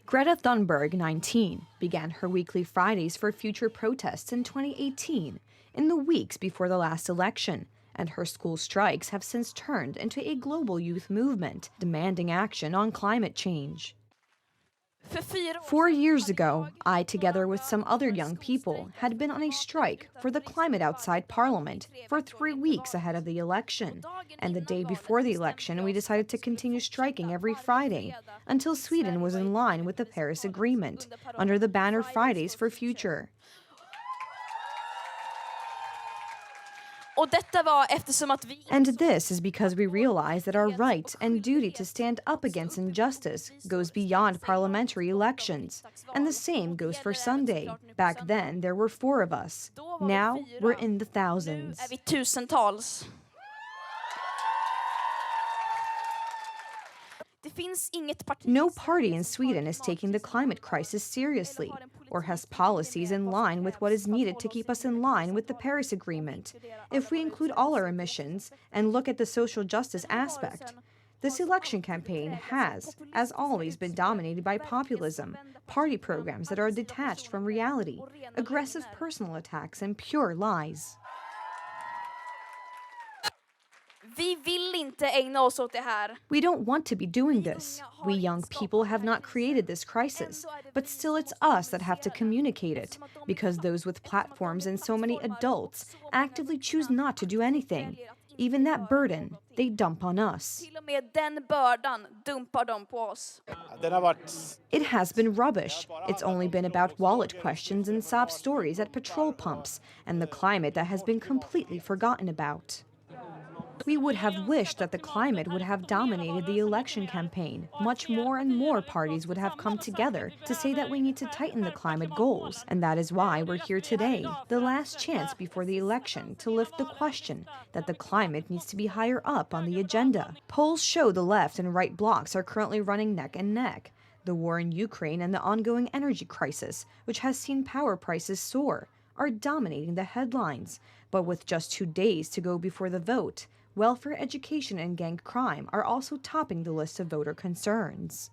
Greta Thunberg, 19, began her weekly Fridays for Future protests in 2018, in the weeks before the last election, and her school strikes have since turned into a global youth movement demanding action on climate change. 4 years ago, I, together with some other young people, had been on a strike for the climate outside Parliament for 3 weeks ahead of the election. And the day before the election, we decided to continue striking every Friday until Sweden was in line with the Paris Agreement under the banner Fridays for Future. And this is because we realize that our right and duty to stand up against injustice goes beyond parliamentary elections. And the same goes for Sunday. Back then, there were 4 of us. Now, we're in the thousands. No party in Sweden is taking the climate crisis seriously or has policies in line with what is needed to keep us in line with the Paris Agreement. If we include all our emissions and look at the social justice aspect, this election campaign has, as always, been dominated by populism, party programs that are detached from reality, aggressive personal attacks, and pure lies. We don't want to be doing this. We young people have not created this crisis, but still it's us that have to communicate it, because those with platforms and so many adults actively choose not to do anything. Even that burden, they dump on us. It has been rubbish. It's only been about wallet questions and sob stories at petrol pumps, and the climate that has been completely forgotten about. We would have wished that the climate would have dominated the election campaign. Much more and more parties would have come together to say that we need to tighten the climate goals. And that is why we're here today, the last chance before the election to lift the question that the climate needs to be higher up on the agenda. Polls show the left and right blocs are currently running neck and neck. The war in Ukraine and the ongoing energy crisis, which has seen power prices soar, are dominating the headlines. But with just 2 days to go before the vote, welfare, education, and gang crime are also topping the list of voter concerns.